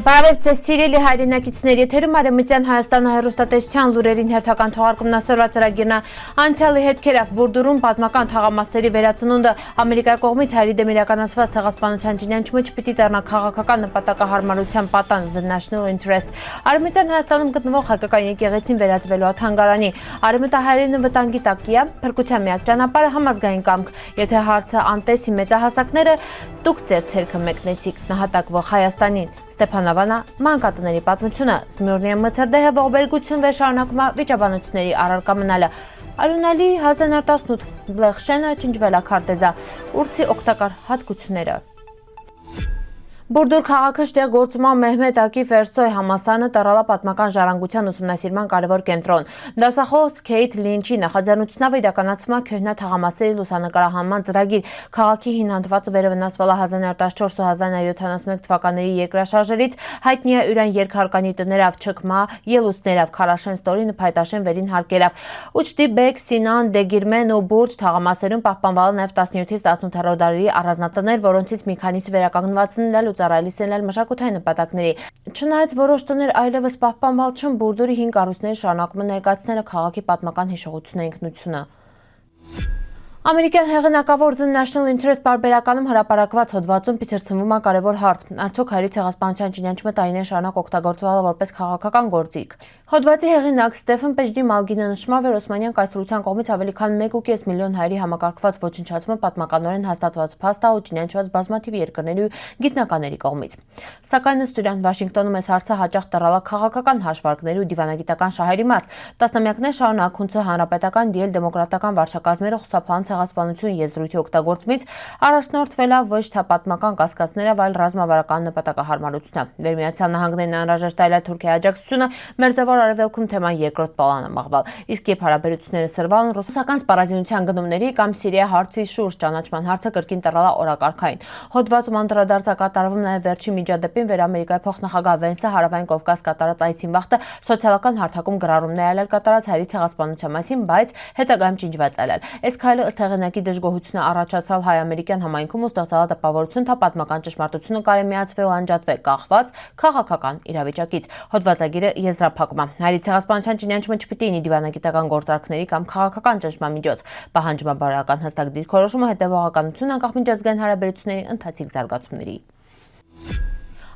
Բարև ձեզ սիրելի հայրենակիցներ, եթերում Արևմտյան Հայաստանը հեռուստատեսության լուրերին հերթական թողարկումն ասորված ծրագիրն է։ Անցյալի հետքերով Բուրդուրում պատմական թաղամասերի վերածնունդը Ամերիկայի կողմից հայերի դեմ իրականացված ցեղասպանության ճնշումը չպիտի դառնա քաղաքական նպատակահարմարության պատան the national interest։ Արևմտյան Հայաստանում գտնվող հայկական եկեղեցին վերածվելու է թանգարանի։ Արևմտահայերենը վտանգի տակ է, փրկության միակ ճանապարհը համազգային կամք։ Եթե հարցը անտեսի մեծահասակները դուք ձեր ցերկը մեկնեցիք նահատակվող Հայաստանին։ Ստեփանավանա մանկատների պատմությունը Սմիրնիա Մցրդեհը ողբերգություն վերշարունակում է վիճաբանությունների առարկա մնալը Արյունալի 1018 բլեխշենը ճնջվել է քարտեզա ուրցի օգտակար հատկությունները Բուրդուր քաղաքը ստեղծում է Մեհմեդ Ակիֆ Էրսոյ համալսարանը տարալա պատմական ժառանգության ուսումնասիրման կարևոր կենտրոն։ Դասախոս Քեյթ Լինչի նախաձեռնությունով իրականացվում է Քյոհնա թաղամասերի լուսանկարահանման ծրագիր։ Քաղաքի հին հատվածը վերևնասվել է 1914-1971 թվականների երկրաշարժերից, հայտնի է յուրան երկհարկանի տներով, չկմա, ելուստներով, քարաշեն ստորի նփայտաշեն վերին հարկերով։ Ուչդի Բեկ, Սինան, Դեգիրմեն ու Բուրջ թաղամասերում պահպանվել են նաև 17-ից 18-րդ դարերի առանձնատներ, որոնցից մի քանիսը վերականգնված են ծառայել մշակութային նպատակների։ Չնայած որոշ տներ այլևս պահպանվել չեն, Բուրդուրի հին կառույցների շարունակում են ներկայացնել քաղաքի պատմական հիշողությունը ինքնությունը։ Ամերիկյան հեղինակավոր The National Interest պարբերականում հրապարակված հոդվածում փիթրցվում է կարևոր հարց. Արդյոք հայերի ցեղասպանության ճնշումը տարիներ շարունակ օգտագործվել է որպես քաղաքական գործիք։ Հոդվածի հեղինակ Ստեֆեն Պեջդի Մալգինը նշում է, որ Օսմանյան կայսրության կողմից ավելի քան 1.5 միլիոն հայերի համակարգված ոչնչացումը պատմականորեն հաստատված փաստ է ու ճնշված բազմաթիվ երկրների ու գիտնականների կողմից։ Սակայն ըստ իրան Վաշինգտոնում այս հարցը հաճախ դառալ է քաղաքական հաշվարկների ու դիվանագիտական շահերի մաս։ Տասնամյակներ շարունակ հունցը հանրապետական դիել դեմոկրատական վարչակազմերը խուսափան ցեղասպանություն եզրույթի օգտագործումից առաջնորդվել է ոչ թե պատմական կասկածներով, այլ ռազմավարական նպատակահարմարությունով։ Վերմիացյալ Նահանգներն անհրաժեշտ այլ Թուրքիայի աջակցությունը մերձավոր Արևելքում թեման երկրորդ պլանը մաղվել։ Իսկ երբ հարաբերությունները սրվան ռուսական սպառազինության գնումների կամ Սիրիա հարցի շուրջ ճանաչման հարցը կրկին տրալա օրակարգային։ Հոդվածում անդրադարձ է կատարվում նաև վերջին միջադեպին Ամերիկայի փոխնախագահ Վենսը հարավային Կովկաս կատարած այցին վաղտը սոցիալական հարթակում գրառումներ այլել կատարած հայերի ցեղասպանության մասին, բայց հետագայում ջնջված այլել։ Այս քայլը ըստ հեղինակի դժգոհությունը առաջացրալ հայ-ամերիկյան համայնքում ու ստեղծալ տպավորություն, թե պատմական ճշմարտությունը կարելի միացվի ու անջատվի կախված քաղաքական իրավիճակից։ Հոդվածագիրը եզրափակում է. հայերի ցեղասպանության ճնշումը չպիտի լինի դիվանագիտական գործարքների կամ քաղաքական ճնշմամիջոց։ Պահանջում է բարոյական հստակ դիրքորոշումը, հետևողականություն անկախ միջազգային հարաբերությունների ընթացիկ զարգացումների։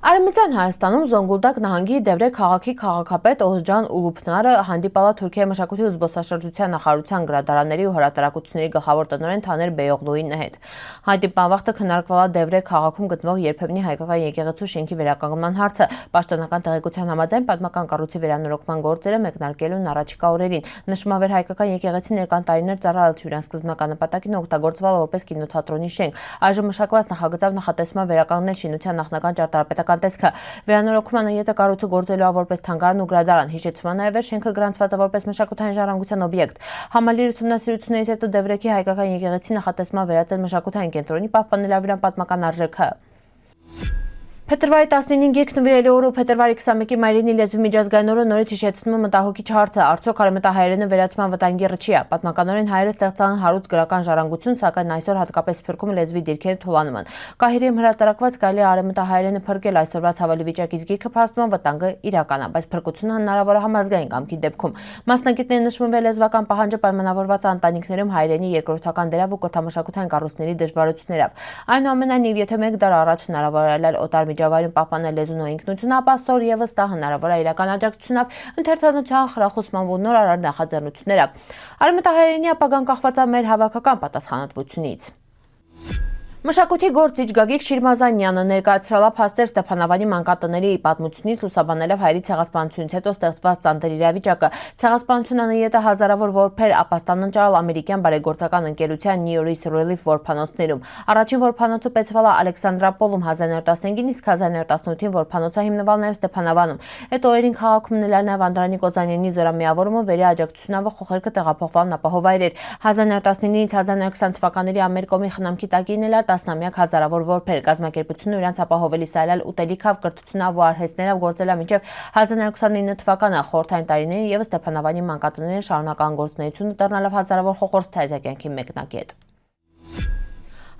Արևմտյան Հայաստանում Զոնգուլդակ նահանգի Դևրե քաղաքի քաղաքապետ Օզջան Ուլուփնարը հանդիպալ է Թուրքիայի մշակույթի ու զբոսաշրջության նախարարության գրադարանների ու հրատարակությունների գլխավոր տնօրեն Թաներ Բեյօղլուի հետ։ Հանդիպման վաղտը քննարկվել է Դևրե քաղաքում գտնվող երբեմնի հայկական եկեղեցու շենքի վերականգնման հարցը։ Պաշտոնական տեղեկության համաձայն պատմական կառույցի վերանորոգման գործերը մեկնարկելուն առաջիկա օրերին։ Նշվում է, որ հայկական եկեղեցին ներկան տարիներ ծառայել իրենց սկզբնական նպատակին օգտագործվել որպես կինոթատրոնի շենք։ Այժմ մշակված նախագծով նախատեսվում է վերականգնել շինության նախնական ճարտարապետական տեսքը։ Վերանորոգման նյութը կառույցը գործելու է որպես թանգարան ու գրադարան։ Հիշեցվում է նաև, որ շենքը գրանցված է որպես մշակութային ժառանգության օբյեկտ։ Համալիր ուսումնասիրություններից հետո Դևրեքի հայկական եկեղեցին նախատեսվում է վերածել մշակութային կենտրոնի, պահպանելով իր պատմական արժեքը։ Փետրվարի 15-ին գիրք նվիրելու օրը ու փետրվարի 21-ի Մայրենի լեզվի միջազգային օրը նորից հիշեցնում է մտահոգիչ հարցը. արդյոք արևմտահայերենը վերածման վտանգի ռճի է։ Պատմականորեն հայերը ստեղծան հարուստ գրական ժառանգություն, սակայն այսօր հատկապես Սփյուռքում լեզվի դիրքերը թուլանում են։ Կահիրիում հրատարակված կարելի է արևմտահայերենը փրկել այսօրվա ցավալի վիճակից գիրքը փաստում է վտանգը իրական է, բայց փրկությունը հնարավոր է համազգային կամքի դեպքում։ Մասնագետները նշում են լեզվական պահանջը պայմանավորված է ընտանիքներում հայերենի երկրորդական դերով ու կրթամշակութային կառույցների դժվարություններով։ Այնուամենայնիվ, եթե մեկ դար առաջ հնարավոր է այլ օտար միջավայրում պահպանել լեզուն ու ինքնությունը, ապա սոր եւս դա հնարավոր է իրական աջակցությունով, ընթերցանության խրախուսմամբ ու նորարար նախաձեռնություններով։ Արևմտահայերենի ապագան կախված է մեր հավաքական պատասխանատվությունից։ Մշակույթի գործիչ Գագիկ Շիրմազանյանը ներկայացրել է փաստեր Ստեփանավանի մանկատների պատմությունից լուսաբանելով հայերի ցեղասպանությունից հետո ստեղծված ծանր իրավիճակը։ Ցեղասպանությունը նույնիսկ հազարավոր որբեր ապաստան ընճարել ամերիկյան բարեգործական ընկերության New York Relief որբանոցներում։ Առաջին որբանոցը պետցվել է Ալեքսանդրապոլում 1915-ին, իսկ 1918-ին որբանոցը հիմնվել նաև Ստեփանավանում։ Այդ օրերին քաղաքում նաև Անդրանիկ Օզանյանի զորամիավորումը վերի աջակցությունով խոխերքը տեղափոխվան ապահով վայրեր։ 1919-ից 1920 թվականների Ամերիկոմի խնամքի տակին էլ տասնամյակ հազարավոր որբեր կազմակերպությունը իրենց ապահովելի սայլալ ուտելիքով, կրթությունով ու արհեստներով գործել է մինչև 1929 թվականը։ Խորհրդային տարիներին ևս Ստեփանավանի մանկատները շարունական գործունեությունը, դառնալով հազարավոր խոխորձ թայզակյանքի մեկնակետ։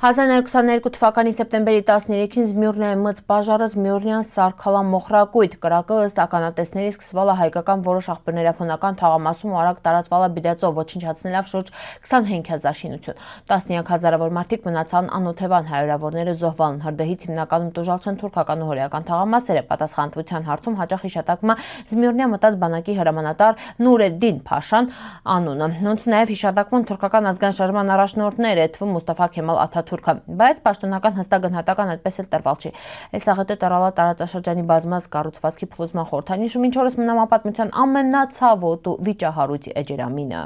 1922 թվականի սեպտեմբերի 13-ին Զմյուռնիայի մծ բաժարը Զմյուռնիան սարքալա մոխրակույտ կրակը ըստ ականատեսների սկսվալա հայկական որոշ աղբյուրներաֆոնական թաղամասում ու արագ տարածվալա բիդածով ոչնչացնելով շուրջ 25,000 շինություն։ Տասնյակ հազարավոր մարդիկ մնացան անօթևան, հարյուրավորները զոհվան։ Հրդեհից հիմնականում տուժալ չեն թուրքական ու հորեական թաղամասերը։ Պատասխանատվության հարցում հաճախ հիշատակվում է Զմյուռնիա մտած բանակի հրամանատար Նուրեդդին Փաշան անունը։ Նույնպես նաև հիշատակվում թուրքական ազգային շարժման առաջնորդները, թվում Մուստաֆա Քեմալ Աթաթուրքը, բայց պաշտոնական հստակ գնահատական այդպես էլ տրվել չի։ Էլսաղետը տարալա տարածաշրջանի բազմաց կառուցվածքի փլուզման խորհրդանիշում ինչ օրս մնամապատմության ամենացավոտ ու վիճահարույց էջերամինը։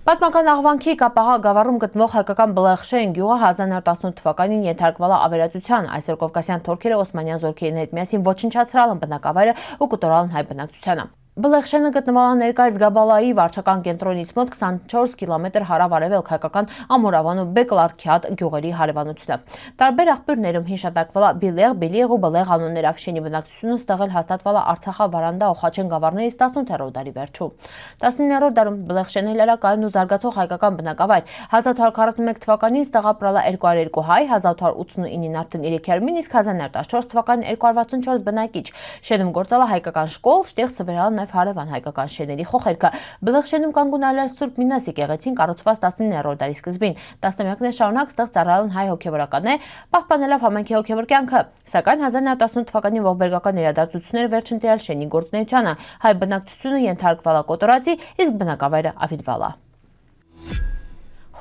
Պատմական աղվանքի Կապաղա գավառում գտնվող հայկական Բլեխշեն գյուղը 1918 թվականին ենթարկվել է ավերածության։ Այսօր կովկասյան թուրքերը օսմանյան զորքերի հետ միասին ոչնչացրել են բնակավայրը ու կոտորալ են հայ բնակչությանը։ Բլեխշենը գտնվել է ներկայիս Գաբալայի վարչական կենտրոնից մոտ 24 կիլոմետր հարավ-արևելք հայկական Ամորավան ու Բեկլարքյատ գյուղերի հարևանությունով։ Տարբեր աղբյուրներում հիշատակվել է Բիլեղ, Բիլիղ ու Բլեղ անուններով շենի բնակչությունը ստեղել հաստատվել է Արցախա-Վարանդա ու Խաչեն գավառներից 18-րդ դարի վերջում։ 19-րդ դարում Բլեխշենի լրակայուն ու զարգացող հայկական բնակավայր 1241 թվականին ստեղապրել է 202 հայ, 1289-ին արդեն 300 իսկ 1914 թվականին 264 բնակիչ։ Շենում գործել է հայկական շկոլ, շտեղ սվերալ նաև հարևան հայկական շեների խոխերքը։ Բլեխշենում կանգուն այլել Սուրբ Մինաս եկեղեցին կառուցված 19-րդ դարի սկզբին։ Տասնամյակներ շարունակ ստեղ ծառայել են հայ հոգևորականներ, պահպանելով համայնքի հոգևոր կյանքը։ Սակայն 1918 թվականի ողբերգական իրադարձությունները վերջ ընտրել շենի գործունեությանը։ Հայ բնակչությունը ենթարկվել է կոտորածի, իսկ բնակավայրը ավիրվել է։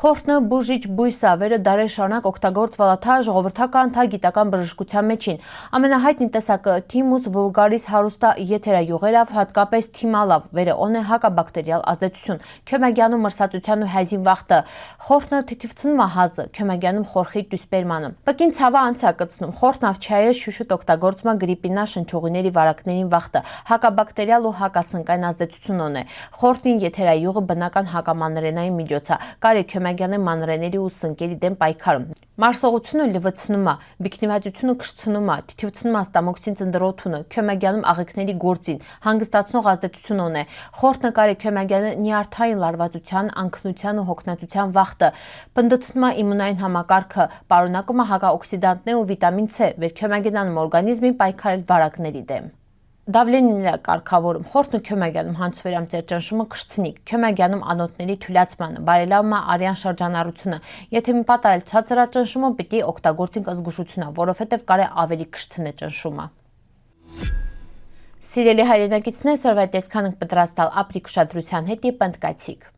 Խորթը բուժիչ բույս է, վերը դարեր շարունակ օգտագործվել է թա ժողովրդական, թա գիտական բժշկության մեջին։ Ամենահայտնի տեսակը Թիմուս վուլգարիս հարուստա եթերայուղերով, հատկապես թիմալավ, վերը ունի հակաբակտերիալ ազդեցություն, քյոմագյանում մրսածության ու հայզին վախտը։ Խորթը թիթիվցնում է հազը, քյոմագյանում խորխի դյուսպերմանը։ Պկին ցավը անց է կցնում, խորթնավչայը շուշուտ օգտագործում է գրիպինա շնչուղիների վարակներին վախտը, հակաբակտերիալ ու հակասնկային ազդեցություն ունի։ Խորթին եթերայուղը բնական հակամանրենային միջոց է, կարի քյոմագյանի մանրեների ու սնկերի դեմ պայքարում։ Մարսողությունը լվացնում է, բիկնիվացությունը կշցնում է, թիթիվցնում է ստամոքսին ծնդրոթունը, քյոմագյանում աղիքների գործին, հանգստացնող ազդեցություն ունի։ Խորթը կարի քյոմագյանը նյարդային լարվածության, անքնության ու հոգնածության վախտը, պնդցնում է իմունային համակարգը, պարունակում է հակաօքսիդանտներ ու վիտամին C, վեր քյոմագյանում օրգանիզմին պայքարել վարակների դեմ։ Դավլենիլը կարգավորում խորթն ու քյոմագյանում հանցվերամ ծեր ճնշումը կշցնիկ, քյոմագյանում անոթների թույլացմանը, բարելավում է արյան շրջանառությունը։ Եթե մի պատ այլ ցածր է ճնշումը, պիտի օգտագործենք զգուշությունը, որովհետև կարի ավելի կշցնե ճնշումը։ Սիրելի հայրենակիցներ, սորվա տեսքանք պատրաստալ ապրիկ ուշադրության հետ պնդկացիք։